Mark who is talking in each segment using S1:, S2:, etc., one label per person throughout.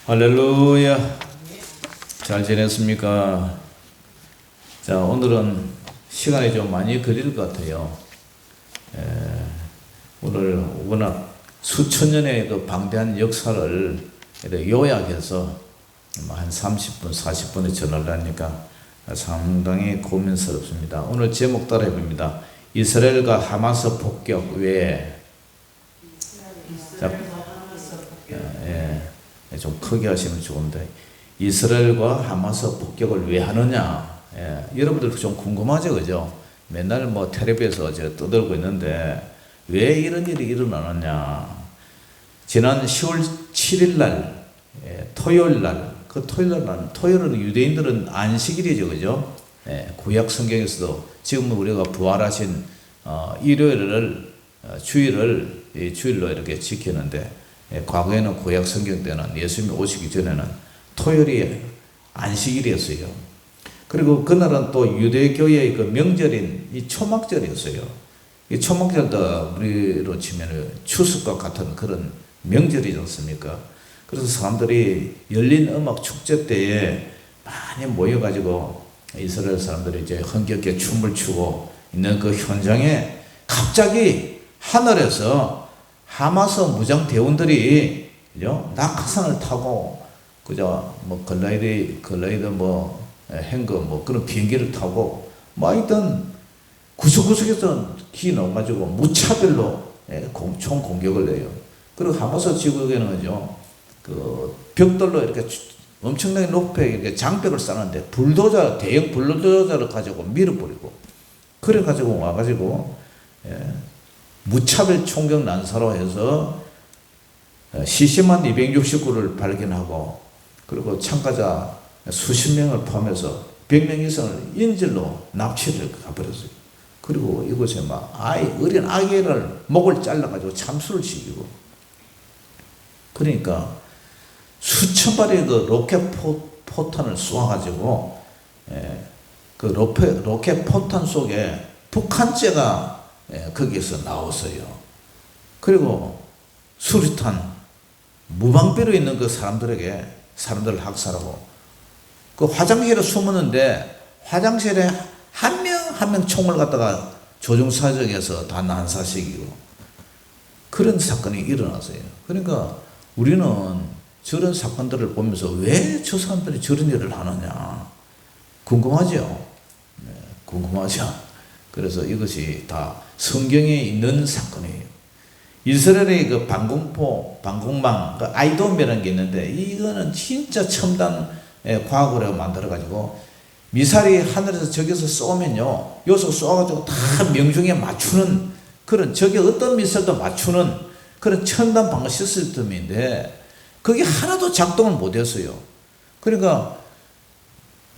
S1: 할렐루야. 잘 지냈습니까? 자, 오늘은 시간이 좀 많이 걸릴 것 같아요. 오늘 워낙 수천 년의 그 방대한 역사를 요약해서 한 30분, 40분에 전하려 하니까 상당히 고민스럽습니다. 오늘 제목 따라 해봅니다. 이스라엘과 하마스 폭격 왜? 자, 좀 크게 하시면 좋은데, 이스라엘과 하마스 폭격을 왜 하느냐? 여러분들 좀 궁금하죠, 그죠? 맨날 뭐 텔레비에서 제가 떠들고 있는데 왜 이런 일이 일어나느냐? 지난 10월 7일 날, 토요일 날, 그 토요일은 유대인들은 안식일이죠, 그죠? 구약 성경에서도 지금 우리가 부활하신 일요일을 주일로 이렇게 지키는데, 과거에는 구약 성경 때는 예수님이 오시기 전에는 토요일이 안식일이었어요. 그리고 그날은 또 유대교의 그 명절인 이 초막절이었어요. 이 초막절도 우리로 치면 추석과 같은 그런 명절이지 않습니까? 그래서 사람들이 열린 음악 축제 때에 많이 모여가지고 이스라엘 사람들이 이제 흥겹게 춤을 추고 있는 그 현장에 갑자기 하늘에서 하마스 무장 대원들이 낙하산을 타고 그저 뭐 글라이더 뭐 행거 뭐 그런 비행기를 타고 뭐 하여튼 구석구석에서 기 넣어가지고 무차별로 총 공격을 해요. 그리고 하마스 지구에는 그 벽돌로 이렇게 엄청나게 높게 이렇게 장벽을 쌓는데 대형 불도저를 가지고 밀어버리고 그래가지고 와가지고 무차별 총격 난사로 해서 시신만 269를 발견하고 그리고 참가자 수십 명을 포함해서 100명 이상을 인질로 납치를 가버렸어요. 그리고 이곳에 어린 아기를 목을 잘라가지고 참수를 시키고 그러니까 수천 발의 그 로켓 포탄을 쏘아가지고 그 로켓 포탄 속에 북한제가 거기에서 나왔어요. 그리고 수류탄, 무방비로 있는 그 사람들을 학살하고 그 화장실에 숨었는데 화장실에 한 명 한 명 총을 갖다가 조종사정에서 다 난사시키고 그런 사건이 일어났어요. 그러니까 우리는 저런 사건들을 보면서 왜 저 사람들이 저런 일을 하느냐 궁금하죠? 궁금하죠? 그래서 이것이 다 성경에 있는 사건이에요. 이스라엘의 그 방공망, 그 아이돔이라는 게 있는데, 이거는 진짜 첨단 과학으로 만들어가지고, 미사일이 하늘에서 저기서 쏘면요, 여기서 쏘아가지고 다 명중에 맞추는 그런, 저기 어떤 미사일도 맞추는 그런 첨단 방어 시스템인데, 그게 하나도 작동을 못했어요. 그러니까,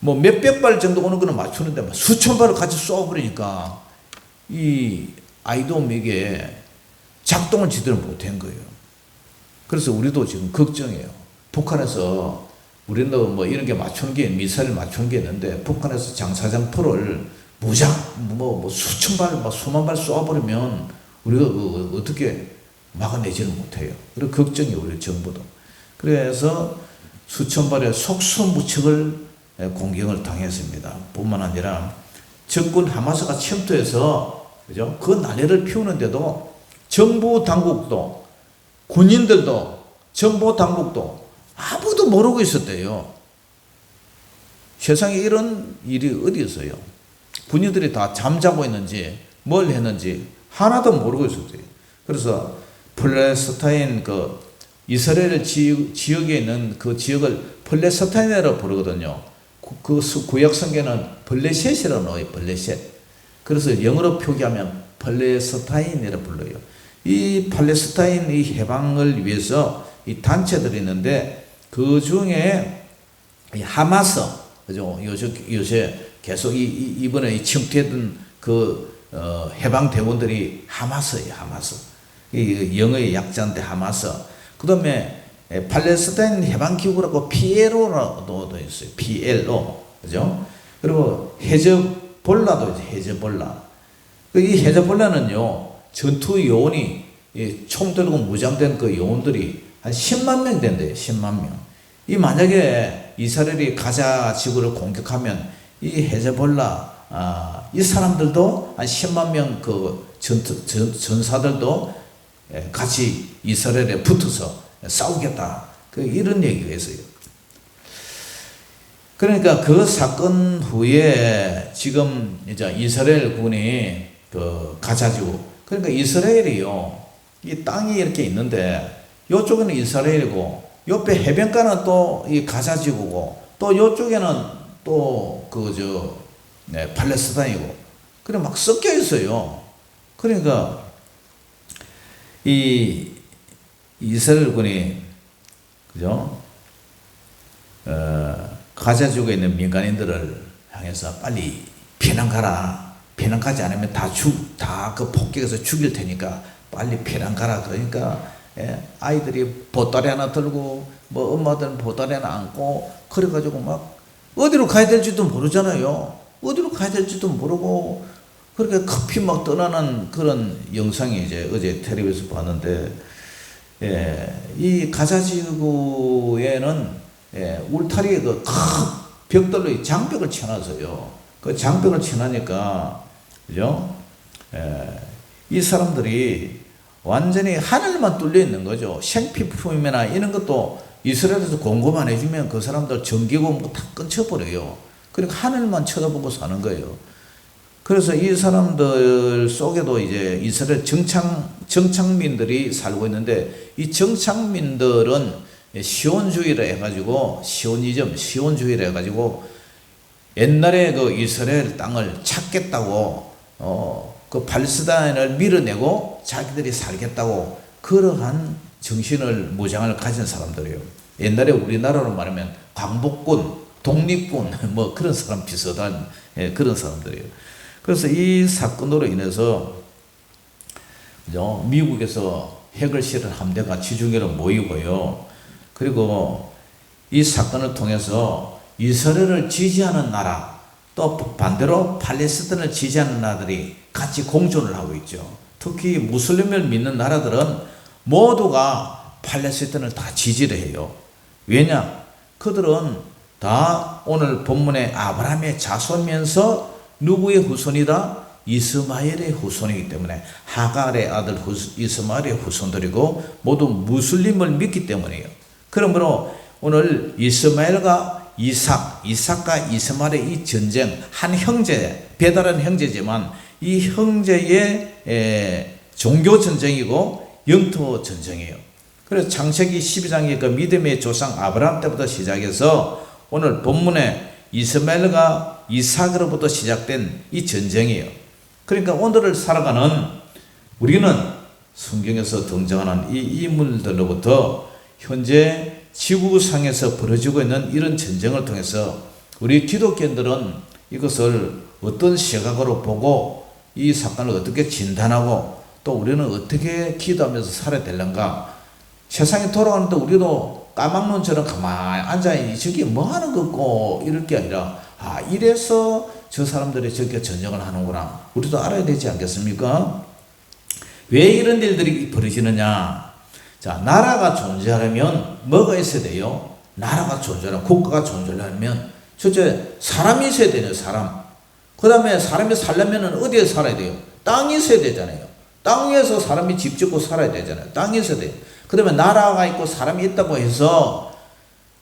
S1: 뭐 몇백 발 정도 오는 거는 맞추는데 수천 발을 같이 쏘아버리니까 이 아이돔 이게 작동을 제대로 못한 거예요. 그래서 우리도 지금 걱정해요. 북한에서 우리는 뭐 이런 게 맞추는 게 미사일 맞추는 게 있는데 북한에서 장사장포를 뭐 수천 발, 수만 발 쏘아버리면 우리가 어떻게 막아내지를 못해요. 그리고 걱정이 우리 정부도. 그래서 수천 발의 속수무책을 공격을 당했습니다. 뿐만 아니라 적군 하마스가 침투해서 그죠? 그 난리를 피우는데도 정부 당국도 군인들도 정보 당국도 아무도 모르고 있었대요. 세상에 이런 일이 어디 있어요? 군인들이 다 잠자고 있는지 뭘 했는지 하나도 모르고 있었대요. 그래서 팔레스타인 그 이스라엘 지역에 있는 그 지역을 팔레스타인이라고 부르거든요. 그 구약 성경은 블레셋이라고 나와요. 블레셋. 그래서 영어로 표기하면 팔레스타인이라고 불러요. 이 팔레스타인 이 해방을 위해서 이 단체들이 있는데 그 중에 이 하마스, 그죠? 요새 계속 이번에 침투했던 그 해방 대원들이 하마스예요. 하마스. 이 영어의 약자인데 하마스. 그 다음에 팔레스타인 해방기구라고 PLO라고 도 있어요. PLO. 그죠? 그리고 헤즈볼라도 있어요. 헤즈볼라. 이 헤즈볼라는요, 전투 요원이 총 들고 무장된 그 요원들이 한 10만 명 된대요. 10만 명. 이 만약에 이스라엘이 가자 지구를 공격하면 이 헤즈볼라 이 사람들도 한 10만 명 그 전사들도 같이 이스라엘에 붙어서 싸우겠다. 그 이런 얘기가 있어요. 그러니까 그 사건 후에 지금 이제 이스라엘 군이 그 가자지구, 그러니까 이스라엘이요, 이 땅이 이렇게 있는데 이쪽에는 이스라엘이고 옆에 해변가는 또 이 가자지구고 또 이쪽에는 또 팔레스타인이고 그래 막 섞여 있어요. 그러니까 이 이스라엘 군이 그죠? 가자지구에 있는 민간인들을 향해서 빨리 피난 가라. 피난 가지 않으면 다 그 폭격해서 죽일 테니까 빨리 피난 가라. 그러니까 아이들이 보따리 하나 들고 뭐 엄마들은 보따리 하나 안고 그래가지고 막 어디로 가야 될지도 모르잖아요. 어디로 가야 될지도 모르고 그렇게 급히 막 떠나는 그런 영상이 이제 어제 텔레비에서 봤는데, 이 가자지구에는 울타리에 그 큰 벽돌로 장벽을 쳐놨어요. 그 장벽을 쳐놓으니까 그죠? 이 사람들이 완전히 하늘만 뚫려 있는 거죠. 생필품이나 이런 것도 이스라엘에서 공급만 해주면 그 사람들 전기고 뭐 다 끊쳐버려요. 그러니까 하늘만 쳐다보고 사는 거예요. 그래서 이 사람들 속에도 이제 이스라엘 정착민들이 살고 있는데, 이 정착민들은 시온주의를 해가지고 시온주의를 해가지고 옛날에 그 이스라엘 땅을 찾겠다고 그 팔레스타인을 밀어내고 자기들이 살겠다고 그러한 정신을 무장을 가진 사람들이에요. 옛날에 우리나라로 말하면 광복군, 독립군 뭐 그런 사람 비슷한 그런 사람들이에요. 그래서 이 사건으로 인해서 그죠? 미국에서 핵을 실은 함대가 지중해로 모이고요. 그리고 이 사건을 통해서 이스라엘을 지지하는 나라, 또 반대로 팔레스타인을 지지하는 나라들이 같이 공존을 하고 있죠. 특히 무슬림을 믿는 나라들은 모두가 팔레스타인을 다 지지를 해요. 왜냐? 그들은 다 오늘 본문의 아브라함의 자손이면서 누구의 후손이다? 이스마엘의 후손이기 때문에 하갈의 아들 이스마엘의 후손들이고 모두 무슬림을 믿기 때문이에요. 그러므로 오늘 이스마엘과 이삭과 이스마엘의 이 전쟁, 한 형제, 배달한 형제지만 이 형제의 종교 전쟁이고 영토 전쟁이에요. 그래서 창세기 12장의 그 믿음의 조상 아브라함 때부터 시작해서 오늘 본문에 이스마엘과 이삭으로부터 시작된 이 전쟁이에요. 그러니까 오늘을 살아가는 우리는 성경에서 등장하는 이 인물들로부터 현재 지구상에서 벌어지고 있는 이런 전쟁을 통해서 우리 기독교인들은 이것을 어떤 시각으로 보고 이 사건을 어떻게 진단하고 또 우리는 어떻게 기도하면서 살아야 되는가. 세상이 돌아가는데 우리도 까막눈처럼 가만히 앉아있니 저게 뭐 하는 거고 이럴 게 아니라 이래서 저 사람들이 저렇게 전쟁을 하는구나. 우리도 알아야 되지 않겠습니까? 왜 이런 일들이 벌어지느냐. 자, 나라가 존재하려면 뭐가 있어야 돼요? 나라가 존재하려면, 국가가 존재하려면 첫째 사람이 있어야 되죠. 사람. 그 다음에 사람이 살려면 어디에 살아야 돼요? 땅이 있어야 되잖아요. 땅 위에서 사람이 집 짓고 살아야 되잖아요. 땅이 있어야 돼요. 그 다음에 나라가 있고 사람이 있다고 해서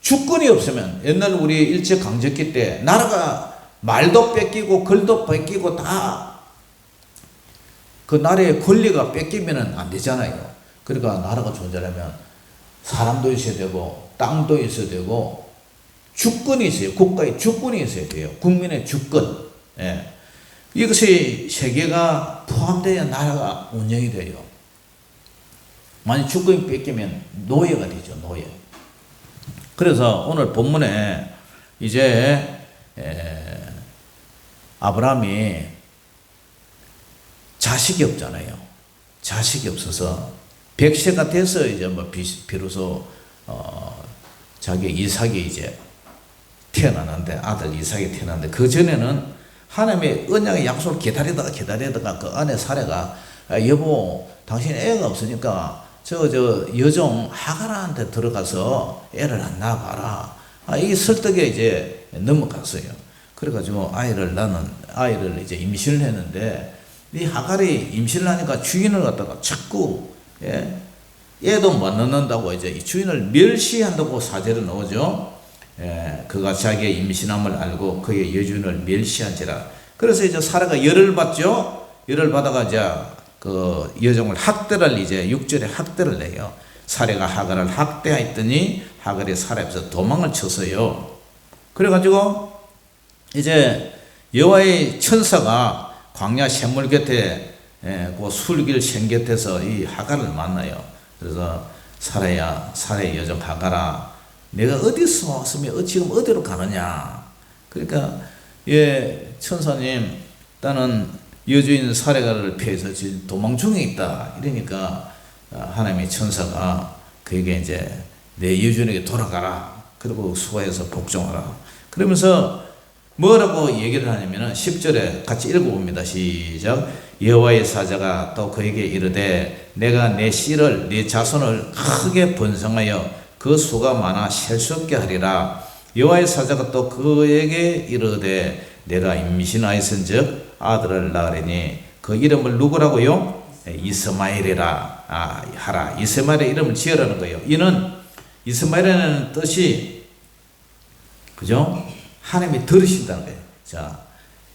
S1: 주권이 없으면, 옛날 우리 일제강점기 때 나라가 말도 뺏기고 글도 뺏기고 다 그 나라의 권리가 뺏기면 안 되잖아요. 그러니까 나라가 존재하려면 사람도 있어야 되고 땅도 있어야 되고 주권이 있어요. 국가의 주권이 있어야 돼요. 국민의 주권. 이것이 세계가 포함되어 나라가 운영이 돼요. 만약 주권이 뺏기면 노예가 되죠. 노예. 그래서 오늘 본문에 이제 아브라함이 자식이 없잖아요. 자식이 없어서 100세가 돼서 이제 뭐 비로소 자기 이삭이 이제 태어나는데, 아들 이삭이 태어나는데, 그 전에는 하나님의 언약의 약속을 기다리다가 그 아내 사례가 여보 당신 애가 없으니까 저 여종 하가라한테 들어가서 애를 안 낳아봐라. 이게 설득에 이제 넘어갔어요. 그래가지고 나는 아이를 이제 임신을 했는데, 이 하갈이 임신을 하니까 주인을 갖다가 자꾸, 애도 못 낳는다고 이제 이 주인을 멸시한다고 사제를 넣어죠. 그가 자기의 임신함을 알고 그의 여주인을 멸시한지라. 그래서 이제 사라가 열을 받죠. 열을 받아가 이제 그 여종을 학대를 이제 6절에 학대를 내요. 사라가 하갈을 학대했더니 하갈이 사라 앞에서 도망을 쳤어요. 그래가지고 이제 여호와의 천사가 광야 샘물 곁에 그 술길 샘 곁에서 이 하갈을 만나요. 그래서 사라의 여종 하갈아, 내가 어디서 왔으면 지금 어디로 가느냐. 그러니까 천사님, 나는 여주인 사라를 피해서 지금 도망 중에 있다. 이러니까 하나님의 천사가 그에게 이제 내 여주인에게 돌아가라. 그리고 수고해서 복종하라. 그러면서 뭐라고 얘기를 하냐면은 10절에 같이 읽어봅니다. 시작. 여호와의 사자가 또 그에게 이르되 내가 내 씨를 네 자손을 크게 번성하여 그 수가 많아 셀 수 없게 하리라. 여호와의 사자가 또 그에게 이르되 내가 임신하였은즉 아들을 낳으리니 그 이름을 누구라고요? 이스마엘이라 하라. 이스마엘의 이름을 지으라는 거예요. 이는 이스마엘이라는 뜻이 그죠? 하나님이 들으신다는 거예요. 자,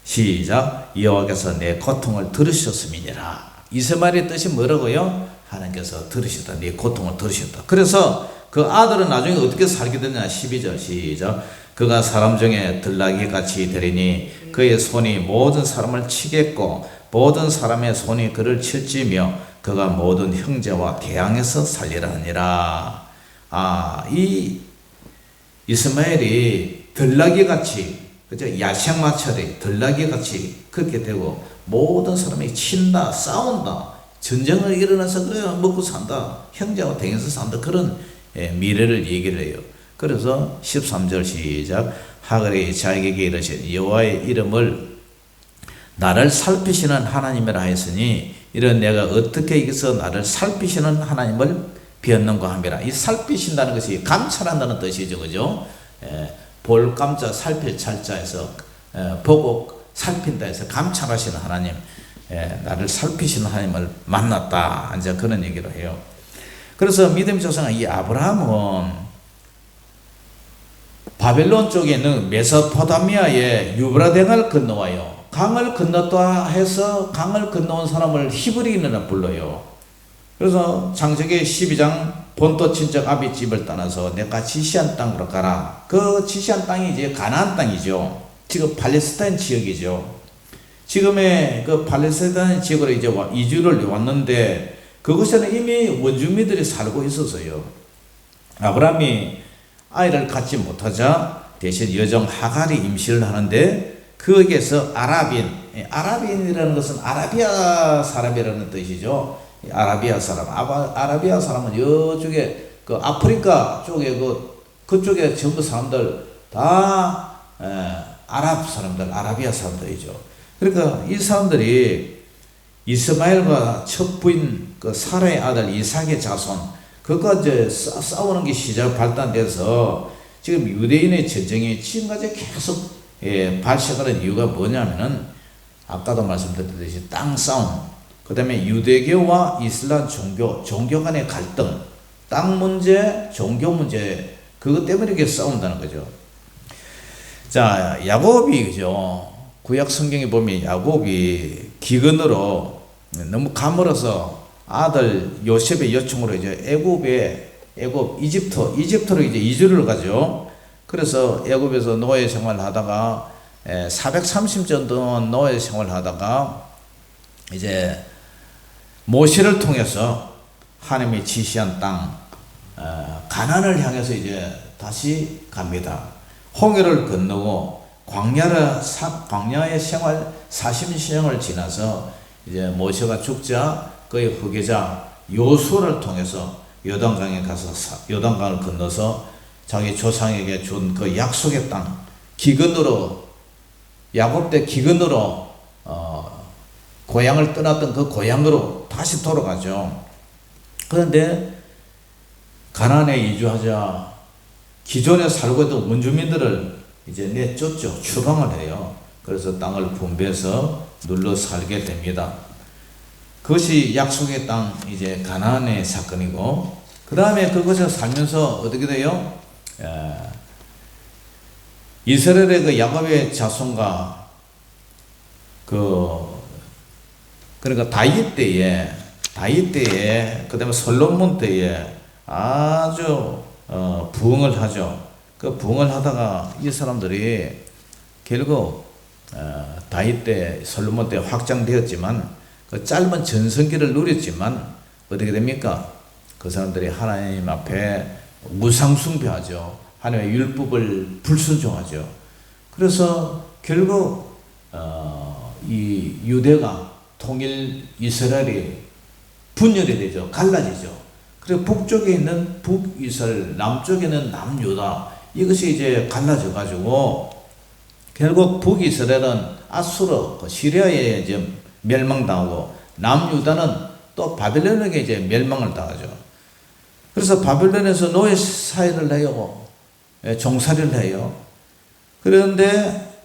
S1: 시작. 여호와께서 내 고통을 들으셨음이니라. 이스마엘의 뜻이 뭐라고요? 하나님께서 들으셨다. 내 고통을 들으셨다. 그래서 그 아들은 나중에 어떻게 살게 되냐. 12절 시작. 그가 사람 중에 들나귀 같이 되리니 그의 손이 모든 사람을 치겠고 모든 사람의 손이 그를 칠지며 그가 모든 형제와 대항해서 살리라 하니라. 이 이스마엘이 들나귀 같이, 그죠? 야생마처럼 들나귀 같이 그렇게 되고 모든 사람이 친다, 싸운다, 전쟁을 일어나서 그래 먹고 산다, 형제와 대항해서 산다, 그런 미래를 얘기를 해요. 그래서 13절 시작. 하갈이 자기에게 이르신 여호와의 이름을 나를 살피시는 하나님이라 하였으니 이런 내가 어떻게 이기서 나를 살피시는 하나님을 비었는가 함이라. 이 살피신다는 것이 감찰한다는 뜻이죠. 그죠? 볼 감자 살필 찰자에서 보고 살핀다 해서 감찰하시는 하나님, 나를 살피시는 하나님을 만났다. 이제 그런 얘기를 해요. 그래서 믿음의 조상 이 아브라함은 바벨론 쪽에 있는 메소포타미아의 유브라데강을 건너와요. 강을 건넜다 해서 강을 건너온 사람을 히브리인이라 불러요. 그래서 창세기 12장 본토 친척 아비 집을 떠나서 내가 지시한 땅으로 가라. 그 지시한 땅이 이제 가나안 땅이죠. 지금 팔레스타인 지역이죠. 지금의 그 팔레스타인 지역으로 이제 이주를 왔는데 그곳에는 이미 원주민들이 살고 있었어요. 아브라함이 아이를 갖지 못하자 대신 여종 하갈이 임신을 하는데 거기에서 아랍인이라는 것은 아라비아 사람이라는 뜻이죠. 아라비아 사람, 아라비아 사람은 이쪽에 그 아프리카 쪽에 그쪽에 전부 사람들 다 아랍 사람들, 아라비아 사람들이죠. 그러니까 이 사람들이 이스마엘과 첫 부인 그 사라의 아들 이삭의 자손, 그거 이제 싸우는 게 발단돼서 지금 유대인의 전쟁이 지금까지 계속 발생하는 이유가 뭐냐면은 아까도 말씀드렸듯이 땅 싸움, 그 다음에 유대교와 이슬람 종교 간의 갈등, 땅 문제, 종교 문제, 그것 때문에 이렇게 싸운다는 거죠. 자, 야곱이, 그죠? 구약 성경에 보면 야곱이 기근으로 너무 가물어서 아들 요셉의 요청으로 이제 이집트로 이제 이주를 가죠. 그래서 애굽에서 노예 생활을 하다가 430년 정도 노예 생활을 하다가 이제 모세를 통해서 하나님이 지시한 땅 가나안을 향해서 이제 다시 갑니다. 홍해를 건너고 광야의 생활 40년을 지나서 이제 모세가 죽자 그의 후계자 요수아를 통해서 요단강에 가서 요단강을 건너서 자기 조상에게 준 그 약속의 땅, 기근으로 야곱 때 기근으로 고향을 떠났던 그 고향으로 다시 돌아가죠. 그런데 가나안에 이주하자 기존에 살고 있던 원주민들을 이제 내쫓죠. 추방을 해요. 그래서 땅을 분배해서 눌러 살게 됩니다. 그것이 약속의 땅, 이제 가나안의 사건이고, 그 다음에 그곳에 살면서 어떻게 돼요? 이스라엘의 그 야곱의 자손과 그러니까 다윗 때에, 그 다음에 솔로몬 때에 아주 부흥을 하죠. 그 부흥을 하다가 이 사람들이 결국 다윗 때, 솔로몬 때 확장되었지만 그 짧은 전성기를 누렸지만 어떻게 됩니까? 그 사람들이 하나님 앞에 우상 숭배하죠. 하나님의 율법을 불순종하죠. 그래서 결국 이 유대가 통일 이스라엘이 분열이 되죠. 갈라지죠. 그리고 북쪽에 있는 북이스라엘, 남쪽에는 남유다. 이것이 이제 갈라져 가지고 결국 북이스라엘은 아수르, 시리아에 이제 멸망당하고 남유다는 또 바벨론에게 이제 멸망을 당하죠. 그래서 바벨론에서 노예 사회를 해요. 종살이를 해요. 그런데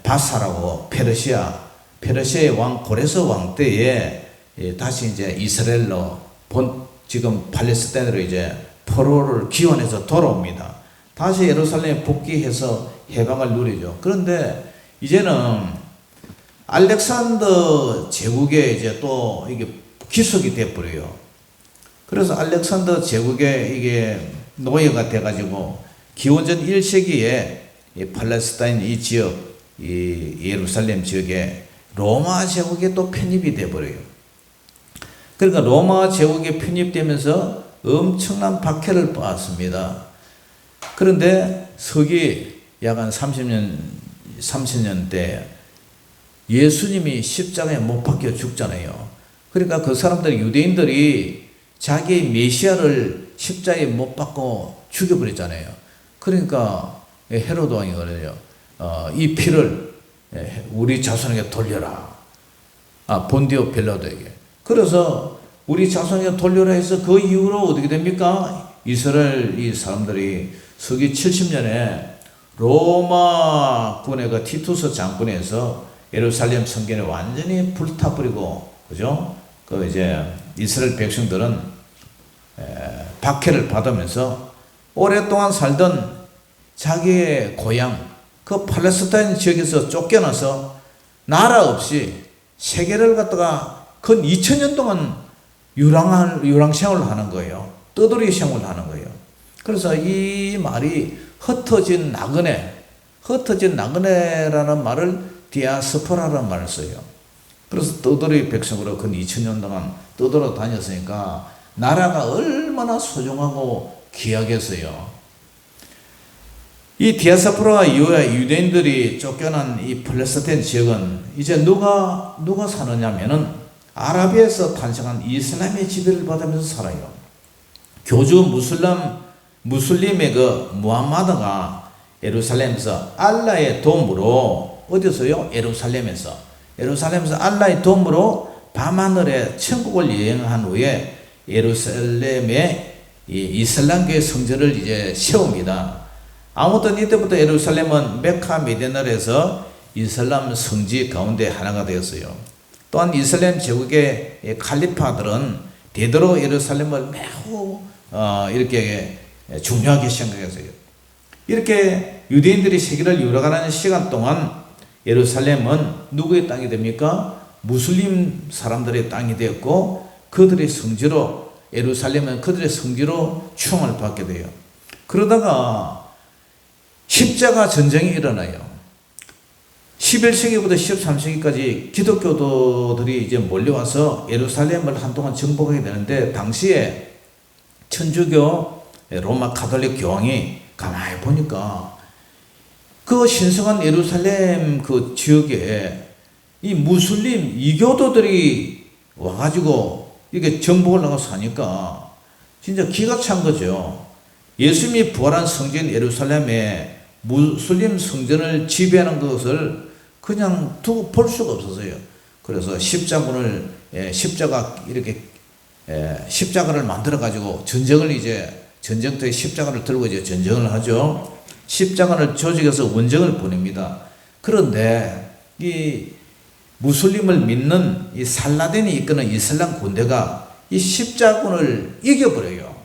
S1: 바사라고 페르시아의 왕 고레스 왕 때에 다시 이제 이스라엘로 지금 팔레스타인으로 이제 포로를 기원해서 돌아옵니다. 다시 예루살렘에 복귀해서 해방을 누리죠. 그런데 이제는 알렉산더 제국에 이제 또 이게 기속이 돼버려요. 그래서 알렉산더 제국에 이게 노예가 돼가지고 기원전 1세기에 이 팔레스타인 이 지역, 이 예루살렘 지역에 로마 제국에 또 편입이 돼버려요. 그러니까 로마 제국에 편입되면서 엄청난 박해를 받았습니다. 그런데 서기 약 한 30년대 예수님이 십자가에 못 박혀 죽잖아요. 그러니까 그 사람들, 유대인들이 자기의 메시아를 십자가에 못 박고 죽여버렸잖아요. 그러니까 헤로드 왕이 그래요. 이 피를 우리 자손에게 돌려라. 본디오 빌라도에게. 그래서 우리 자손에게 돌려라 해서 그 이후로 어떻게 됩니까? 이스라엘 이 사람들이 서기 70년에 로마군의 그 티투스 장군에서 예루살렘 성전을 완전히 불타버리고, 그죠? 그 이제 이스라엘 백성들은 박해를 받으면서 오랫동안 살던 자기의 고향, 그 팔레스타인 지역에서 쫓겨나서 나라 없이 세계를 갖다가 근 2000년 동안 유랑 생활을 하는 거예요. 떠돌이 생활을 하는 거예요. 그래서 이 말이 흩어진 나그네라는 말을 디아스포라라는 말을 써요. 그래서 떠돌이 백성으로 근 2000년 동안 떠돌아 다녔으니까 나라가 얼마나 소중하고 귀하겠어요. 이 디아스포라 이후에 유대인들이 쫓겨난 이 팔레스타인 지역은 이제 누가 사느냐면은 아라비아에서 탄생한 이슬람의 지배를 받으면서 살아요. 교주 무슬림의 그 무함마드가 예루살렘에서 알라의 도움으로, 어디서요? 예루살렘에서 알라의 도움으로 밤하늘에 천국을 여행한 후에 예루살렘에 이 이슬람교의 성전을 이제 세웁니다. 아무튼 이때부터 예루살렘은 메카 메디나에서 이슬람 성지 가운데 하나가 되었어요. 또한 이슬람 제국의 칼리파들은 되도록 예루살렘을 매우 이렇게 중요하게 생각했어요. 이렇게 유대인들이 세계를 열어가는 시간 동안 예루살렘은 누구의 땅이 됩니까? 무슬림 사람들의 땅이 되었고, 그들의 성지로, 예루살렘은 그들의 성지로 추앙을 받게 돼요. 그러다가 십자가 전쟁이 일어나요. 11세기부터 13세기까지 기독교도들이 이제 몰려와서 예루살렘을 한동안 정복하게 되는데, 당시에 천주교 로마 가톨릭 교황이 가만히 보니까 그 신성한 예루살렘 그 지역에 이 무슬림 이교도들이 와가지고 이게 정복을 나가서 사니까 진짜 기가 찬 거죠. 예수님이 부활한 성지인 예루살렘에 무슬림 성전을 지배하는 것을 그냥 두고 볼 수가 없었어요. 그래서 십자가 이렇게 십자가를 만들어 가지고 전쟁터에 십자가를 들고 이제 전쟁을 하죠. 십자가를 조직해서 원정을 보냅니다. 그런데 이 무슬림을 믿는 이 살라딘이 이끄는 이슬람 군대가 이 십자군을 이겨버려요.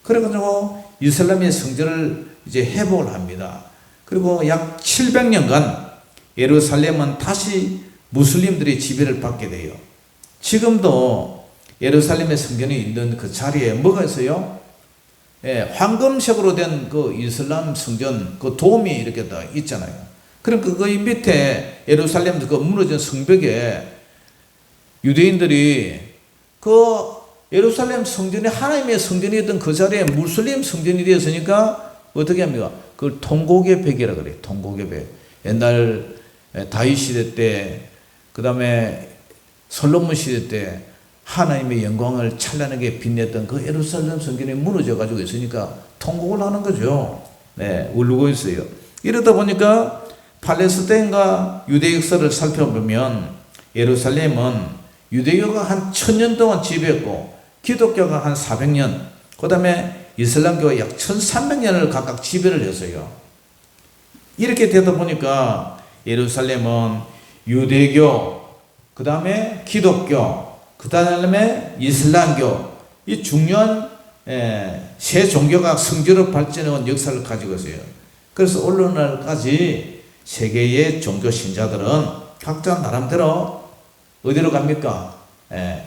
S1: 그래가지고 이슬람의 성전을 이제 회복을 합니다. 그리고 약 700년간 예루살렘은 다시 무슬림들의 지배를 받게 돼요. 지금도 예루살렘의 성전이 있는 그 자리에 뭐가 있어요? 황금색으로 된 그 이슬람 성전 그 돔이 이렇게 다 있잖아요. 그러니까 그 밑에 예루살렘 그 무너진 성벽에 유대인들이 그 예루살렘 성전이 하나님의 성전이었던 그 자리에 무슬림 성전이 되었으니까 어떻게 합니까? 그걸 통곡의 벽이라 그래요. 통곡의 벽. 옛날 다윗 시대 때, 그 다음에 솔로몬 시대 때 하나님의 영광을 찬란하게 빛냈던 그 예루살렘 성전이 무너져 가지고 있으니까 통곡을 하는 거죠. 네, 울고 있어요. 이러다 보니까 팔레스타인과 유대 역사를 살펴보면 예루살렘은 유대교가 한 1000년 동안 지배했고 기독교가 한 400년, 그 다음에 이슬람교가 약 1300년을 각각 지배를 했어요. 이렇게 되다 보니까 예루살렘은 유대교, 그 다음에 기독교, 그 다음에 이슬람교, 이 중요한 세 종교가 성지로 발전해온 역사를 가지고 있어요. 그래서 오늘날까지 세계의 종교 신자들은 각자 나름대로 어디로 갑니까?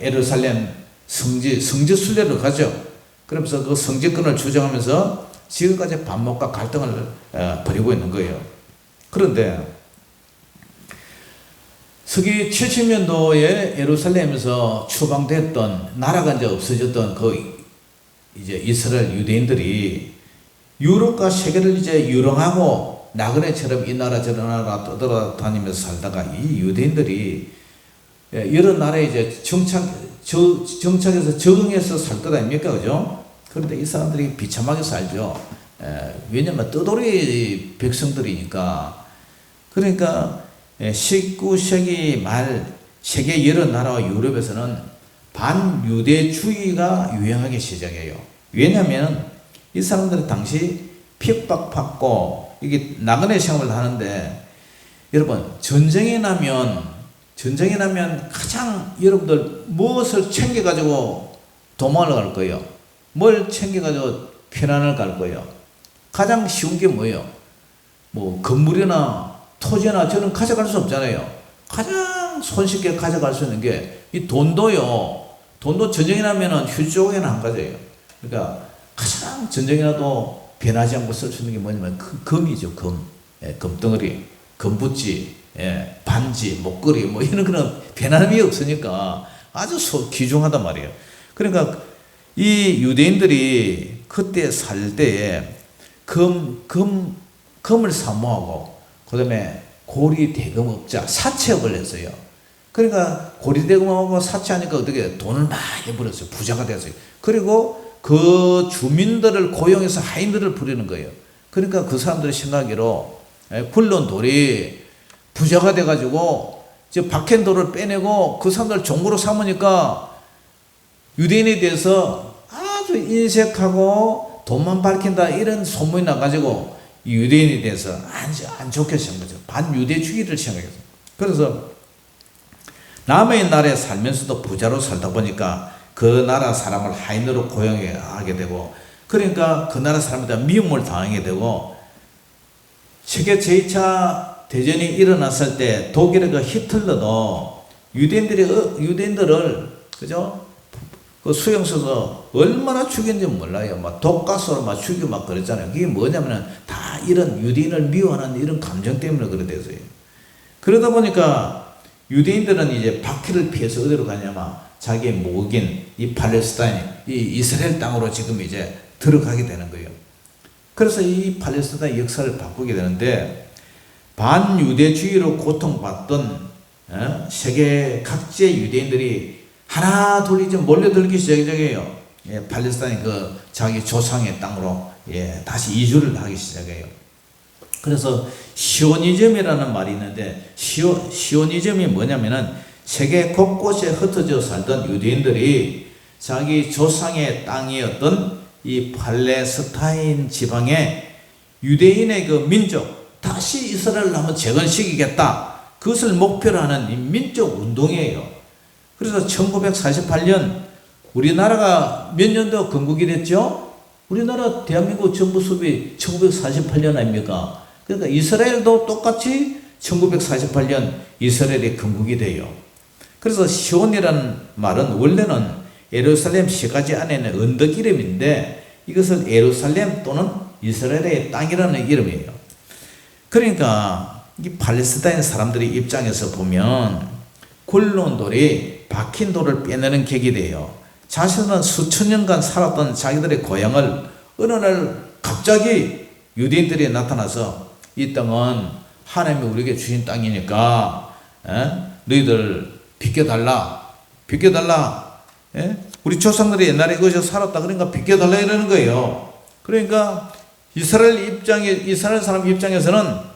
S1: 예루살렘 성지 순례로 가죠. 그러면서 그 성지권을 주장하면서 지금까지 반목과 갈등을 벌이고 있는 거예요. 그런데 서기 70년도에 예루살렘에서 추방됐던, 나라가 이제 없어졌던 그 이제 이스라엘 유대인들이 유럽과 세계를 이제 유령하고 나그네처럼 이 나라 저 나라 떠돌아다니면서 살다가 이 유대인들이 여러 나라에 이제 정착해서 적응해서 살 것 아닙니까? 그죠? 그런데 이 사람들이 비참하게 살죠. 왜냐면 떠돌이 백성들이니까. 그러니까 19세기 말 세계 여러 나라와 유럽에서는 반유대주의가 유행하기 시작해요. 왜냐하면 이 사람들은 당시 핍박받고 이게 나그네 생활을 하는데, 여러분 전쟁이 나면 가장 여러분들 무엇을 챙겨가지고 도망을 갈 거예요? 뭘 챙겨가지고 피난을 갈 거예요? 가장 쉬운 게 뭐예요? 뭐 건물이나 토지나 저는 가져갈 수 없잖아요. 가장 손쉽게 가져갈 수 있는 게 이 돈도요. 돈도 전쟁이 나면은 휴지조각에는 안 가져요. 그러니까 가장 전쟁이 나도 변하지 않고 쓸 수 있는 게 뭐냐면 금이죠. 금덩어리, 금붙지, 반지, 목걸이 뭐 이런 거는 변함이 없으니까 아주 귀중하단 말이에요. 그러니까 이 유대인들이 그때 살 때에 금을 사모하고, 그 다음에 고리 대금업자, 사채업을 했어요. 그러니까 고리 대금하고 사채하니까 어떻게 돈을 많이 벌었어요. 부자가 됐어요. 그리고 그 주민들을 고용해서 하인들을 부리는 거예요. 그러니까 그 사람들의 생각으로 굴른 돌이 부자가 돼가지고 박힌 돌을 빼내고 그 사람들 종으로 삼으니까 유대인에 대해서 아주 인색하고 돈만 밝힌다 이런 소문이 나가지고 유대인에 대해서 안 좋게 생각한 거죠. 반유대주의를 생각했어요. 그래서 남의 나라에 살면서도 부자로 살다 보니까 그 나라 사람을 하인으로 고용하게 되고, 그러니까 그 나라 사람한테 미움을 당하게 되고, 세계 제2차 대전이 일어났을 때 독일의 그 히틀러도 유대인들을 그죠? 그 수용소에서 얼마나 죽였는지 몰라요. 막 독가스로 막 죽이고 막 그랬잖아요. 그게 뭐냐면은 다 이런 유대인을 미워하는 이런 감정 때문에 그래 됐어요. 그러다 보니까 유대인들은 이제 박해를 피해서 어디로 가냐면 자기의 모국인 이 팔레스타인, 이 이스라엘 땅으로 지금 이제 들어가게 되는 거예요. 그래서 이 팔레스타인 역사를 바꾸게 되는데, 반유대주의로 고통받던 세계 각지의 유대인들이 하나 둘 이제 몰려들기 시작해요. 팔레스타인 그 자기 조상의 땅으로 다시 이주를 하기 시작해요. 그래서 시오니즘이라는 말이 있는데, 시오니즘이 뭐냐면은 세계 곳곳에 흩어져 살던 유대인들이 자기 조상의 땅이었던 이 팔레스타인 지방의 유대인의 그 민족, 다시 이스라엘을 한번 재건시키겠다. 그것을 목표로 하는 이 민족 운동이에요. 그래서 1948년 우리나라가 몇 년도 건국이 됐죠? 우리나라 대한민국 정부 수립이 1948년 아닙니까? 그러니까 이스라엘도 똑같이 1948년 이스라엘이 건국이 돼요. 그래서 시온이라는 말은 원래는 예루살렘 시가지 안에 있는 언덕 이름인데 이것을 예루살렘 또는 이스라엘의 땅이라는 이름이에요. 그러니까 이 팔레스타인 사람들의 입장에서 보면 굴러온 돌이 박힌 돌을 빼내는 격이 돼요. 자신은 수천 년간 살았던 자기들의 고향을 어느 날 갑자기 유대인들이 나타나서 이 땅은 하나님이 우리에게 주신 땅이니까 너희들 비켜달라. 우리 조상들이 옛날에 거기서 살았다. 그러니까 비켜달라 이러는 거예요. 그러니까 이스라엘 사람 입장에서는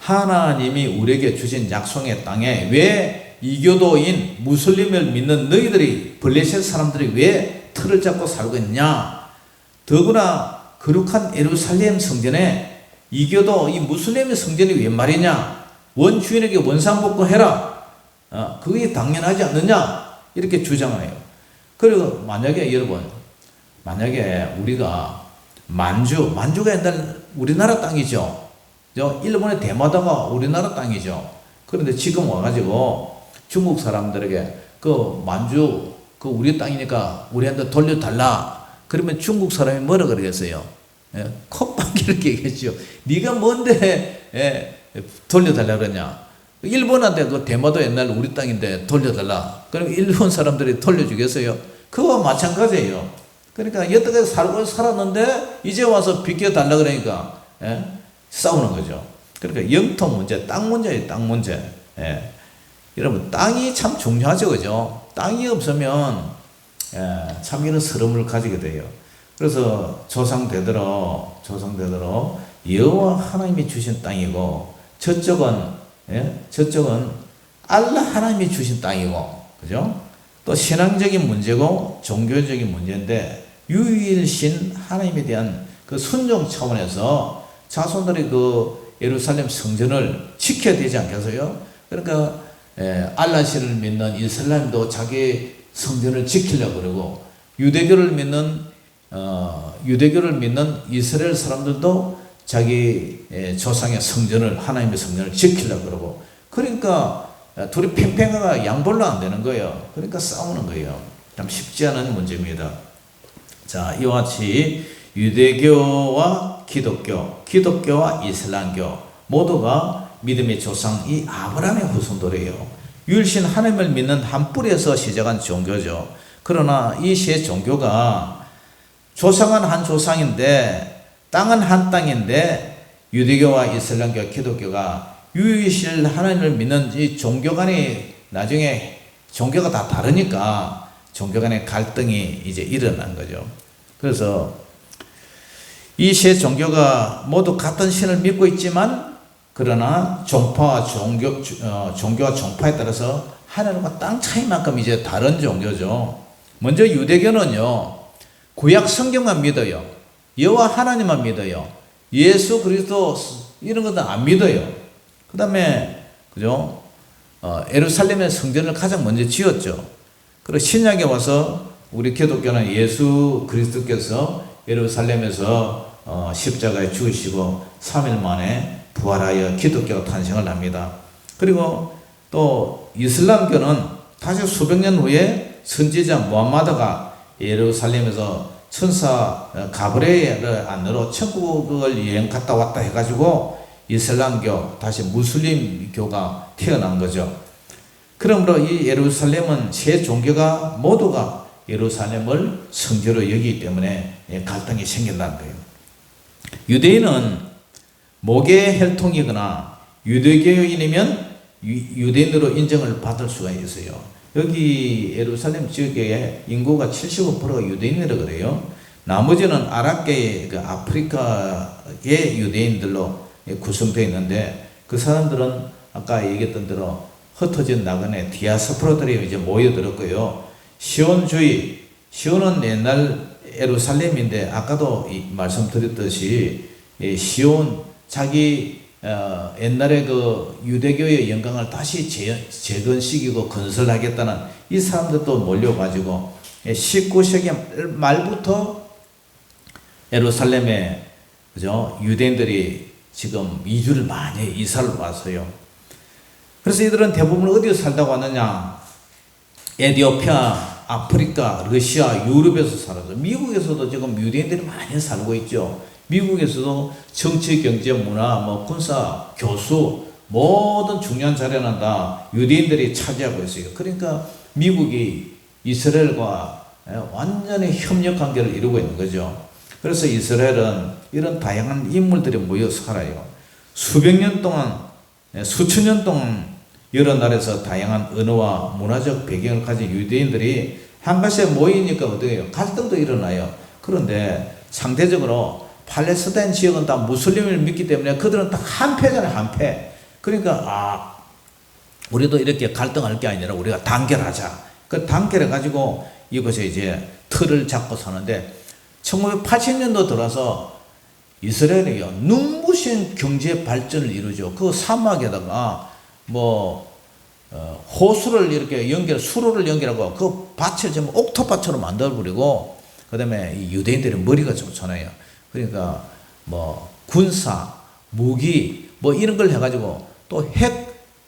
S1: 하나님이 우리에게 주신 약속의 땅에 왜 이교도인 무슬림을 믿는 너희들이 블레셋 사람들이 왜 틀을 잡고 살고 있냐? 더구나 거룩한 예루살렘 성전에 이교도 이 무슬림의 성전이 웬 말이냐? 원주인에게 원상복구해라. 그게 당연하지 않느냐? 이렇게 주장해요. 그리고 만약에 우리가 만주가 옛날 우리나라 땅이죠. 일본의 대마도가 우리나라 땅이죠. 그런데 지금 와가지고 중국 사람들에게 그 만주 그 우리 땅이니까 우리한테 돌려달라. 그러면 중국 사람이 뭐라 그러겠어요? 콧방귀를 깨겠죠. 네가 뭔데 돌려달라 그러냐? 일본한테 그 대마도 옛날 우리 땅인데 돌려달라. 그럼 일본 사람들이 돌려주겠어요? 그거와 마찬가지예요. 그러니까 여태까지 살고 살았는데 이제 와서 비켜달라 그러니까 싸우는 거죠. 그러니까 영토 문제, 땅 문제예요. 땅 문제. 여러분 땅이 참 중요하죠. 그죠? 땅이 없으면 참 이런 서름을 가지게 돼요. 그래서 조상대대로 여호와 하나님이 주신 땅이고 저쪽은 알라 하나님이 주신 땅이고, 그죠? 또 신앙적인 문제고 종교적인 문제인데 유일신 하나님에 대한 그 순종 차원에서 자손들이 그 예루살렘 성전을 지켜야 되지 않겠어요? 그러니까 알라신을 믿는 이슬람도 자기 성전을 지키려고 그러고 유대교를 믿는 이스라엘 사람들도 자기 조상의 성전을 하나님의 성전을 지키려고 그러고 그러니까 둘이 팽팽하가 양볼로 안 되는 거예요. 그러니까 싸우는 거예요. 참 쉽지 않은 문제입니다. 자, 이와 같이 유대교와 기독교와 이슬람교 모두가 믿음의 조상 이 아브라함의 후손들이에요. 유일신 하나님을 믿는 한 뿌리에서 시작한 종교죠. 그러나 이 세 종교가 조상은 한 조상인데 땅은 한 땅인데 유대교와 이슬람교, 기독교가 유일신 하나님을 믿는 이 종교 간이 나중에 종교가 다 다르니까 종교 간의 갈등이 이제 일어난 거죠. 그래서 이 세 종교가 모두 같은 신을 믿고 있지만 그러나 종파와 종교와 종파에 따라서 하늘과 땅 차이만큼 이제 다른 종교죠. 먼저 유대교는요, 구약 성경만 믿어요. 여호와 하나님만 믿어요. 예수 그리스도 이런 것도 안 믿어요. 그 다음에 그죠? 예루살렘의 성전을 가장 먼저 지었죠. 그리고 신약에 와서 우리 기독교는 예수 그리스도께서 예루살렘에서 십자가에 죽으시고 3일 만에 부활하여 기독교가 탄생을 합니다. 그리고 또 이슬람교는 다시 수백 년 후에 선지자 무함마드가 예루살렘에서 천사 가브리엘을 안으로 천국을 여행 갔다 왔다 해가지고 이슬람교 다시 무슬림교가 태어난 거죠. 그러므로 이 예루살렘은 세 종교가 모두가 예루살렘을 성지로 여기기 때문에 갈등이 생긴다는 거예요. 유대인은 모계 혈통이거나 유대교인이면 유대인으로 인정을 받을 수가 있어요. 여기 예루살렘 지역에 인구가 75%가 유대인이라고 그래요. 나머지는 아랍계의 그 아프리카의 유대인들로 구성되어 있는데 그 사람들은 아까 얘기했던 대로 흩어진 나그네 디아스포라들이 이제 모여들었고요. 시온주의, 시온은 옛날 예루살렘인데 아까도 말씀드렸듯이 시온 자기 옛날에 그 유대교의 영광을 다시 재건시키고 건설하겠다는 이 사람들도 몰려가지고 19세기 말부터 예루살렘에 그죠? 유대인들이 지금 이주를 많이 이사를 왔어요. 그래서 이들은 대부분 어디에 살다가 왔느냐? 에티오피아, 아프리카, 러시아, 유럽에서 살아서 미국에서도 지금 유대인들이 많이 살고 있죠. 미국에서도 정치, 경제, 문화, 뭐 군사, 교수 모든 중요한 자리는 다 유대인들이 차지하고 있어요. 그러니까 미국이 이스라엘과 완전히 협력 관계를 이루고 있는 거죠. 그래서 이스라엘은 이런 다양한 인물들이 모여 살아요. 수백 년 동안, 수천 년 동안 여러 나라에서 다양한 언어와 문화적 배경을 가진 유대인들이 한 곳에 모이니까 어떻게 해요? 갈등도 일어나요. 그런데 상대적으로 팔레스타인 지역은 다 무슬림을 믿기 때문에 그들은 다 한패잖아요, 한패. 그러니까 우리도 이렇게 갈등할 게 아니라 우리가 단결하자. 그 단결해 가지고 이곳에 이제 틀을 잡고 사는데 1980년도 들어서 이스라엘이요 눈부신 경제 발전을 이루죠. 그 사막에다가 호수를 이렇게 수로를 연결하고 그 밭을 전부 옥토밭으로 만들어버리고, 그 다음에 이 유대인들의 머리가 좋잖아요. 그러니까 군사, 무기 이런 걸 해가지고 또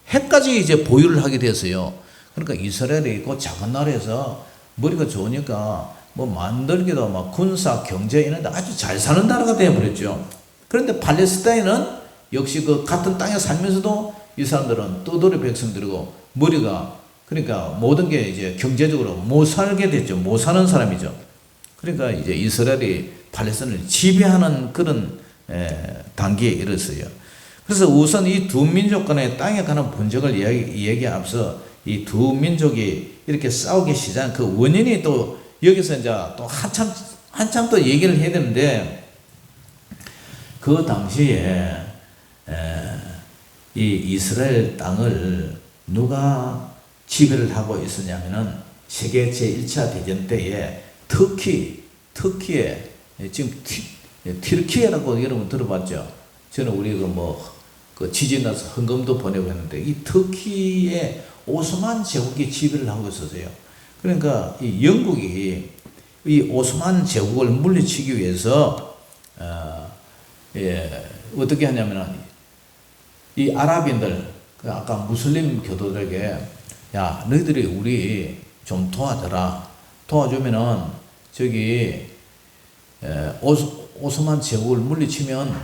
S1: 핵까지 이제 보유를 하게 됐어요. 그러니까 이스라엘이 그 작은 나라에서 머리가 좋으니까 만들기도 군사, 경제 이런 데 아주 잘 사는 나라가 되어버렸죠. 그런데 팔레스타인은 역시 그 같은 땅에 살면서도 이 사람들은 떠돌이 백성들이고 머리가, 그러니까 모든 게 이제 경제적으로 못 살게 됐죠. 못 사는 사람이죠. 그러니까 이제 이스라엘이 팔레스타인을 지배하는 그런 단계에 이르렀어요. 그래서 우선 이 두 민족 간의 땅에 관한 분쟁을 이야기에 앞서 이 두 민족이 이렇게 싸우기 시작한 그 원인이 또 여기서 이제 또 한참 또 얘기를 해야 되는데, 그 당시에 이 이스라엘 땅을 누가 지배를 하고 있었냐면은 세계 제1차 대전 때에 터키에 지금 튀르키예라고 여러분 들어봤죠? 저는 우리 그 지진 나서 헌금도 보내고 했는데 이 터키에 오스만 제국이 지배를 하고 있었어요. 그러니까 이 영국이 이 오스만 제국을 물리치기 위해서 어떻게 하냐면은 이 아랍인들, 아까 무슬림 교도들에게 야 너희들이 우리 좀 도와줘라. 도와주면은 저기 오스만 제국을 물리치면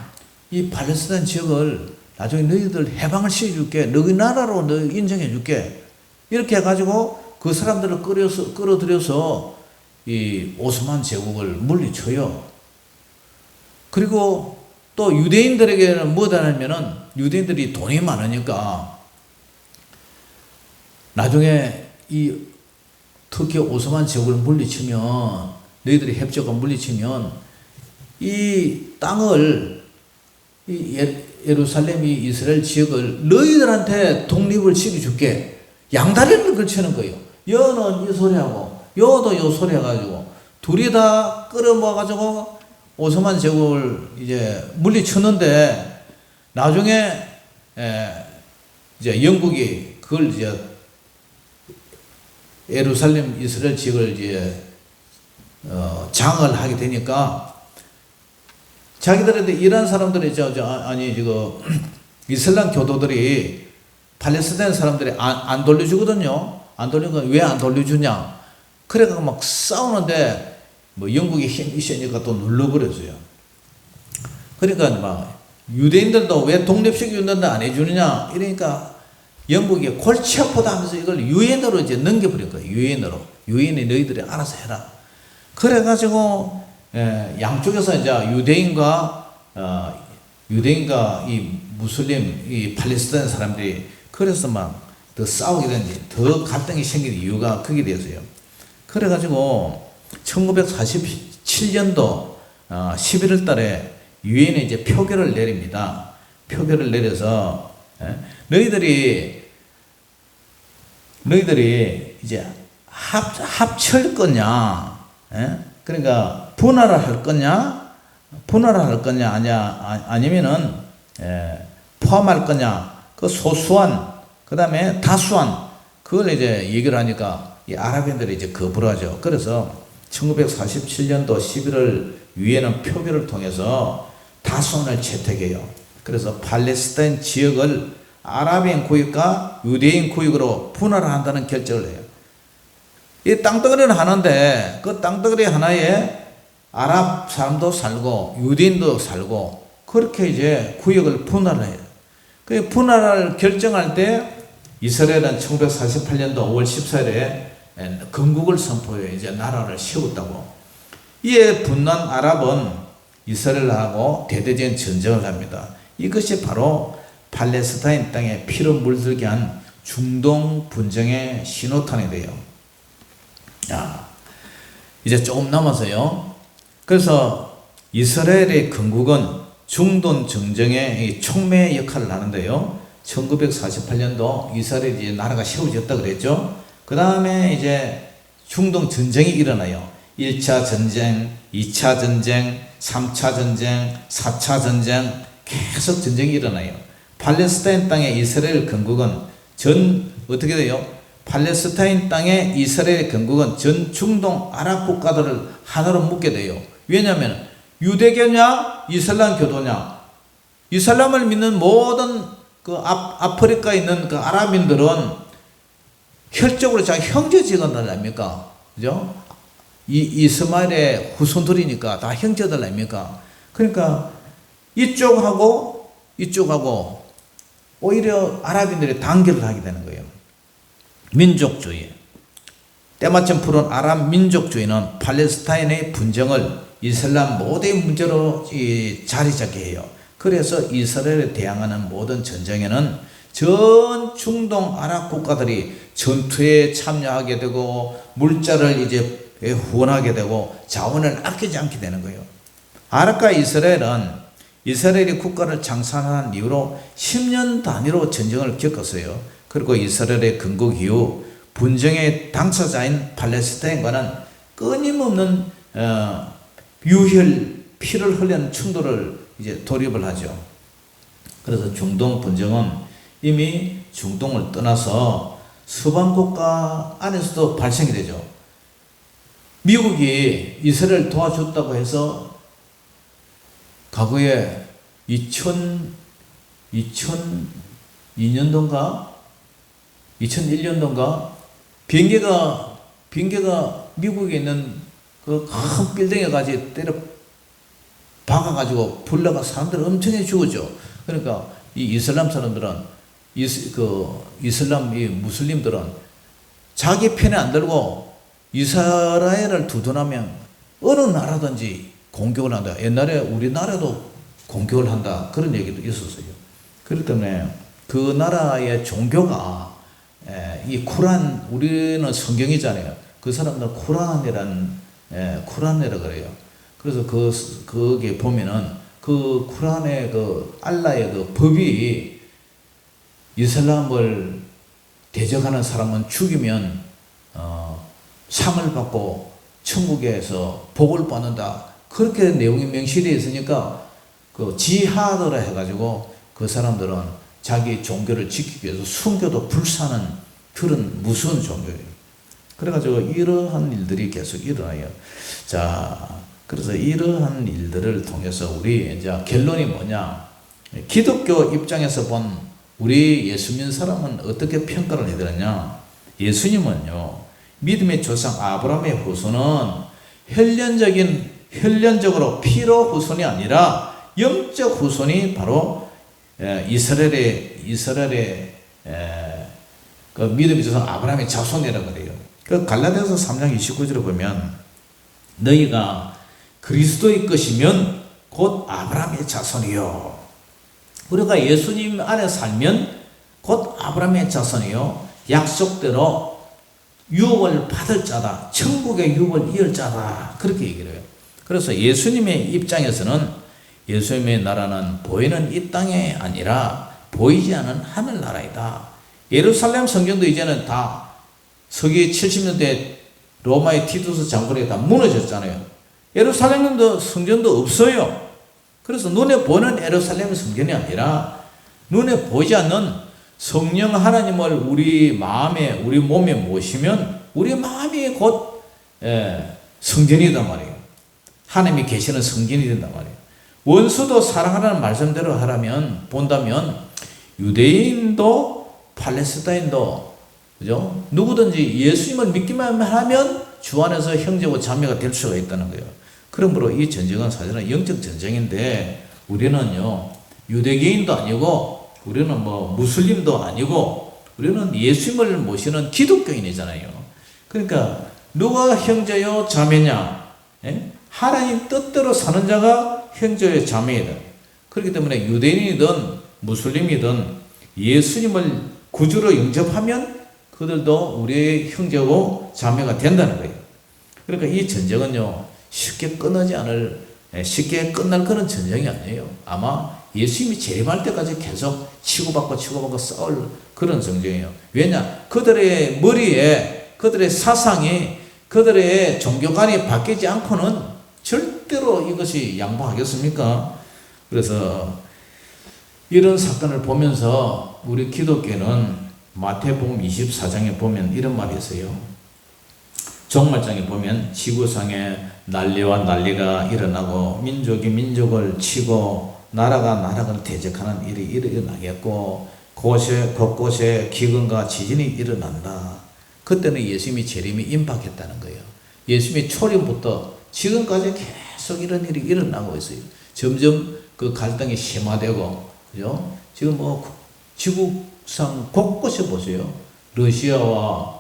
S1: 이 팔레스타인 지역을 나중에 너희들 해방을 시켜줄게. 너희 나라로 너 인정해줄게. 이렇게 해가지고 그 사람들을 끌어들여서 이 오스만 제국을 물리쳐요. 그리고 또 유대인들에게는 뭐다냐면은 유대인들이 돈이 많으니까 나중에 이 터키 오스만 제국을 물리치면, 너희들이 협조가 물리치면 이 땅을, 이 예루살렘이 이스라엘 지역을 너희들한테 독립을 시켜줄게. 양다리를 걸치는 거예요. 여는 이 소리하고 여도 요 소리 해가지고 둘이 다 끌어모아가지고 오스만 제국을 이제 물리쳤는데, 나중에 이제 영국이 그걸 이제 예루살렘 이스라엘 지역을 이제 장을 하게 되니까 자기들한테 이란 사람들이 지금 이슬람 교도들이 팔레스타인 사람들이 안 돌려주거든요. 안 돌리는 건 왜 안 돌려주냐? 그래가 막 싸우는데 영국이 힘이 세니까 또 눌러버렸어요. 그러니까 막 유대인들도 왜 독립시켜준다는데 안 해주느냐? 이러니까 영국이 골치 아프다 하면서 이걸 유엔으로 이제 넘겨버린 거예요. 유엔이 너희들이 알아서 해라. 그래가지고 양쪽에서 이제 유대인과 이 무슬림, 이 팔레스타인 사람들이 그래서 막 더 싸우게 되는지 더 갈등이 생긴 이유가 크게 되었어요. 그래가지고 1947년도 11월 달에 유엔에 이제 표결을 내립니다. 표결을 내려서 너희들이 이제 합칠 거냐? 예? 그러니까 분할할 거냐? 분할할 거냐? 아니면은 포함할 거냐? 그 소수한, 그 다음에 다수한, 그걸 이제 얘기를 하니까 이 아랍인들이 이제 거부를 하죠. 그래서 1947년도 11월 위에는 표결을 통해서 다수안을 채택해요. 그래서 팔레스타인 지역을 아랍인 구역과 유대인 구역으로 분할한다는 결정을 해요. 이 땅덩어리는 하나인데 그 땅덩어리 하나에 아랍 사람도 살고 유대인도 살고 그렇게 이제 구역을 분할해요. 그 분할을 결정할 때 이스라엘은 1948년도 5월 14일에 건국을 선포해요. 이제 나라를 세웠다고. 이에 분난 아랍은 이스라엘하고 대대적인 전쟁을 합니다. 이것이 바로 팔레스타인 땅에 피로 물들게 한 중동 분쟁의 신호탄이 돼요. 이제 조금 남아서요. 그래서 이스라엘의 건국은 중동 전쟁의 촉매 역할을 하는데요. 1948년도 이스라엘이 이제 나라가 세워졌다 그랬죠. 그 다음에 이제 중동 전쟁이 일어나요. 1차 전쟁, 2차 전쟁, 3차 전쟁, 4차 전쟁, 계속 전쟁이 일어나요. 팔레스타인 땅의 이스라엘 건국은 어떻게 돼요? 팔레스타인 땅의 이스라엘 건국은 전 중동 아랍 국가들을 하나로 묶게 돼요. 왜냐하면 유대교냐 이슬람 교도냐, 이슬람을 믿는 모든 그 아프리카에 있는 그 아랍인들은 혈적으로 자기 형제지간들 아닙니까? 그죠? 이스마엘의 후손들이니까 다 형제들 아닙니까? 그러니까 이쪽하고 오히려 아랍인들이 단결을 하게 되는 거예요. 민족주의. 때마침 푸른 아랍 민족주의는 팔레스타인의 분쟁을 이슬람 모든 문제로 자리 잡게 해요. 그래서 이스라엘에 대항하는 모든 전쟁에는 전 중동 아랍 국가들이 전투에 참여하게 되고 물자를 이제 후원하게 되고 자원을 아끼지 않게 되는 거예요. 아랍과 이스라엘은 이스라엘이 국가를 창설한 이후로 10년 단위로 전쟁을 겪었어요. 그리고 이스라엘의 건국 이후 분쟁의 당사자인 팔레스타인과는 끊임없는 유혈 피를 흘리는 충돌을 이제 돌입을 하죠. 그래서 중동 분쟁은 이미 중동을 떠나서 서방 국가 안에서도 발생이 되죠. 미국이 이스라엘 도와줬다고 해서 과거에 2002년도인가 2001년도인가 비행기가 미국에 있는 그 큰 빌딩에 가지 때려 박아가지고 불나가 사람들 엄청 죽었죠. 그러니까 이 이슬람 사람들은 이슬람 이 무슬림들은 자기 편에 안 들고 이스라엘을 두둔하면 어느 나라든지 공격을 한다. 옛날에 우리나라도 공격을 한다. 그런 얘기도 있었어요. 그렇기 때문에 그 나라의 종교가 이 쿠란, 우리는 성경이잖아요. 그 사람들은 쿠란이라 그래요. 그래서 거기에 보면은 그 쿠란의 그 알라의 그 법이 이슬람을 대적하는 사람은 죽이면 상을 받고 천국에서 복을 받는다. 그렇게 내용이 명시되어 있으니까 그 지하드라 해가지고 그 사람들은 자기 종교를 지키기 위해서 순교도 불사는 그런 무서운 종교예요. 그래가지고 이러한 일들이 계속 일어나요. 자, 그래서 이러한 일들을 통해서 우리 이제 결론이 뭐냐? 기독교 입장에서 본 우리 예수 믿는 사람은 어떻게 평가를 해드렸냐? 예수님은요, 믿음의 조상 아브라함의 후손은 혈련적으로 피로 후손이 아니라 영적 후손이 바로 이스라엘의 그 믿음의 조상 아브라함의 자손이라고 그래요. 그 갈라디아서 3장 29절을 보면 너희가 그리스도의 것이면 곧 아브라함의 자손이요. 우리가 예수님 안에 살면 곧 아브라함의 자손이요. 약속대로 유업을 받을 자다. 천국의 유업을 이을 자다. 그렇게 얘기를 해요. 그래서 예수님의 입장에서는 예수님의 나라는 보이는 이 땅이 아니라 보이지 않은 하늘나라이다. 예루살렘 성경도 이제는 다 서기 70년대 로마의 티투스 장군이 다 무너졌잖아요. 예루살렘도 성전도 없어요. 그래서 눈에 보는 예루살렘 성전이 아니라 눈에 보이지 않는 성령 하나님을 우리 마음에, 우리 몸에 모시면 우리 마음이 곧 성전이단 말이에요. 하나님이 계시는 성전이 된단 말이에요. 원수도 사랑하라는 말씀대로 하라면 본다면 유대인도 팔레스타인도 그죠? 누구든지 예수님을 믿기만 하면 주 안에서 형제고 자매가 될 수가 있다는 거예요. 그러므로 이 전쟁은 사실은 영적 전쟁인데 우리는요 유대교인도 아니고 우리는 뭐 무슬림도 아니고 우리는 예수님을 모시는 기독교인이잖아요. 그러니까 누가 형제요 자매냐? 하나님 뜻대로 사는 자가 형제요 자매이다. 그렇기 때문에 유대인이든 무슬림이든 예수님을 구주로 영접하면 그들도 우리의 형제고 자매가 된다는 거예요. 그러니까 이 전쟁은요 쉽게 쉽게 끝날 그런 전쟁이 아니에요. 아마 예수님이 재림할 때까지 계속 치고받고 싸울 그런 전쟁이에요. 왜냐? 그들의 머리에 그들의 사상이 그들의 종교관이 바뀌지 않고는 절대로 이것이 양보하겠습니까? 그래서 이런 사건을 보면서 우리 기독교는 마태복음 24장에 보면 이런 말이 있어요. 종말장에 보면 지구상에 난리와 난리가 일어나고 민족이 민족을 치고 나라가 나라를 대적하는 일이 일어나겠고 곳곳에 기근과 지진이 일어난다. 그때는 예수님이 재림이 임박했다는 거예요. 예수님이 초림부터 지금까지 계속 이런 일이 일어나고 있어요. 점점 그 갈등이 심화되고 그죠? 지금 뭐 지구상 곳곳에 보세요. 러시아하고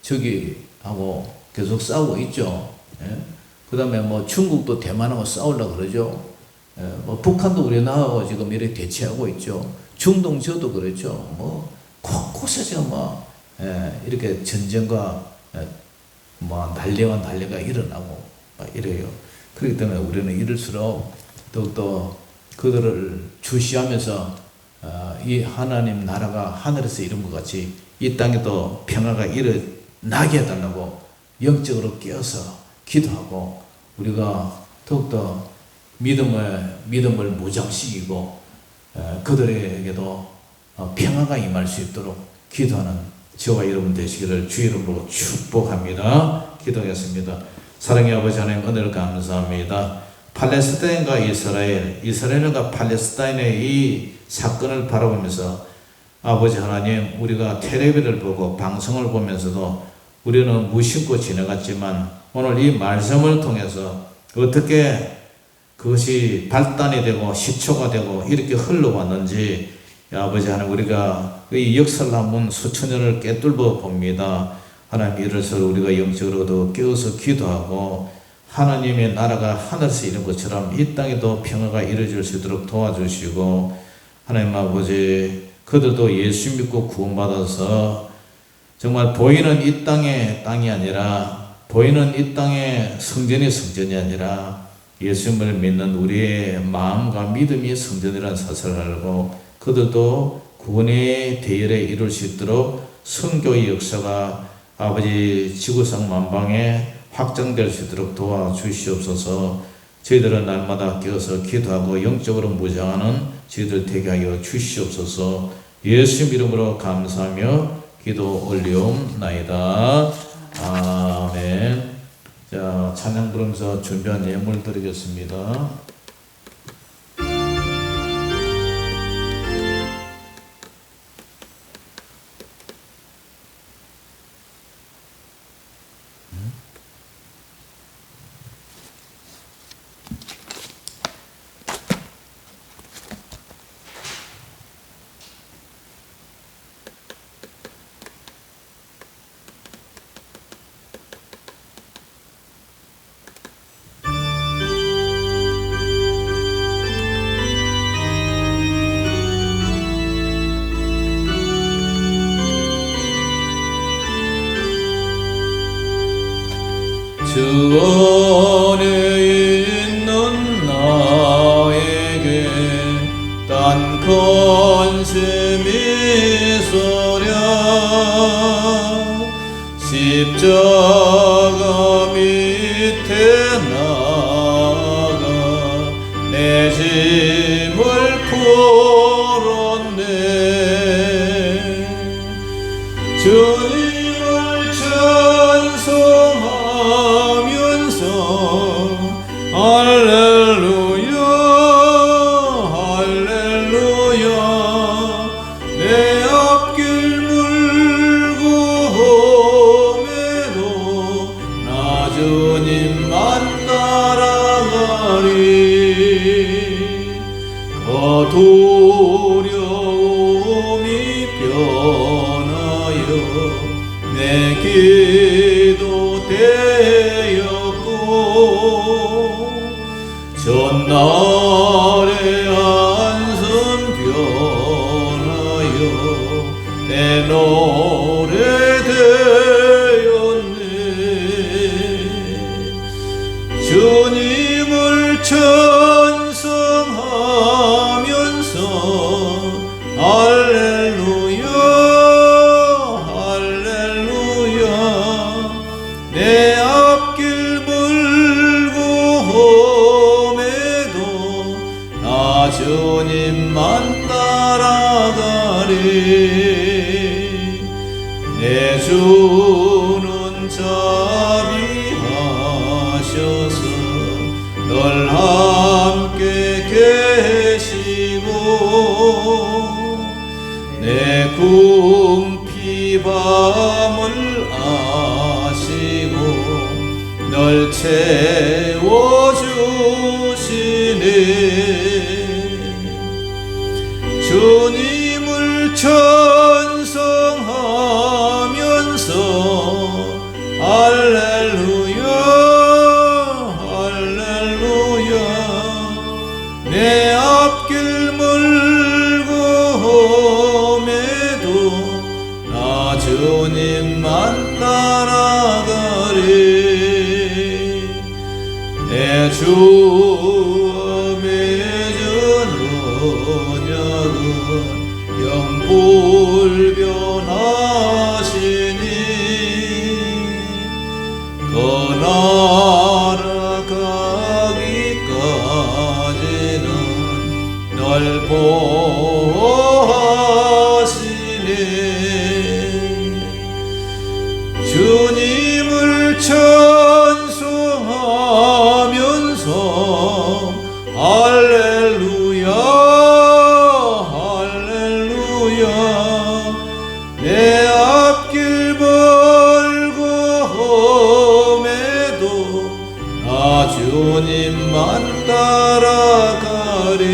S1: 저기하고 계속 싸우고 있죠. 그 다음에 뭐 중국도 대만하고 싸우려고 그러죠. 뭐 북한도 우리나라하고 지금 이렇게 대치하고 있죠. 중동저도 그렇죠. 뭐 곳곳에 지금 뭐 이렇게 전쟁과 뭐 난리가 일어나고 막 이래요. 그렇기 때문에 우리는 이럴수록 더욱더 그들을 주시하면서 이 하나님 나라가 하늘에서 이룬 것 같이 이 땅에도 평화가 일어나게 해달라고 영적으로 깨어서 기도하고 우리가 더욱더 믿음을 무장시키고 그들에게도 평화가 임할 수 있도록 기도하는 저와 여러분 되시기를 주 이름으로 축복합니다. 기도하겠습니다. 사랑의 아버지 하나님 은혜를 감사합니다. 팔레스타인과 이스라엘과 팔레스타인의 이 사건을 바라보면서 아버지 하나님 우리가 텔레비를 보고 방송을 보면서도 우리는 무심코 지나갔지만 오늘 이 말씀을 통해서 어떻게 그것이 발단이 되고 시초가 되고 이렇게 흘러왔는지 아버지 하나님 우리가 이 역사를 한번 수천 년을 꿰뚫어 봅니다. 하나님 이래서 우리가 영적으로도 깨어서 기도하고 하나님의 나라가 하늘에서 이룬 것처럼 이 땅에도 평화가 이루어질 수 있도록 도와주시고 하나님 아버지 그들도 예수 믿고 구원받아서 정말 보이는 이 땅이 아니라 보이는 이 땅의 성전이 아니라 예수님을 믿는 우리의 마음과 믿음이 성전이라는 사실을 알고 그들도 구원의 대열에 이룰 수 있도록 선교의 역사가 아버지 지구상 만방에 확장될 수 있도록 도와주시옵소서. 저희들은 날마다 깨어서 기도하고 영적으로 무장하는 저희들 되게 하여 주시옵소서. 예수 이름으로 감사하며 기도 올리옵나이다. 아멘. 자, 찬양 부르면서 준비한 예물 드리겠습니다.
S2: 주 안에 있는 나에게 딴 관심이 있으랴 십자가 밑에 나가 내 짐을 풀었네. 주님을 찬송하면서 할렐루야 할렐루야 내 앞길 물고 험해도 나 주님만 따라가리. 두려움이 변하여 내 기도 되었고 전날의 안성 변하여 내 노래 되었네. 주님을 찬송하면서 할렐루야 할렐루야 내 앞길 물고 험해도 나 주님만 따라가리. 내 주는 자비하셔서 널 함께 계시고 내 궁핍함을 아시고 널 채워주시네. 주님을 찬송하면서 할렐루야 할렐루야 내 앞길 물고 험해도 나 주님만 따라가리. 내 주와 맺은 언약은 영불변하시니 그 나라 가기까지는 널 보호하시네. 주님을 찬송하면서 할렐루야 할렐루야 내 앞길 멀고 험해도 나 주님만 따라가리.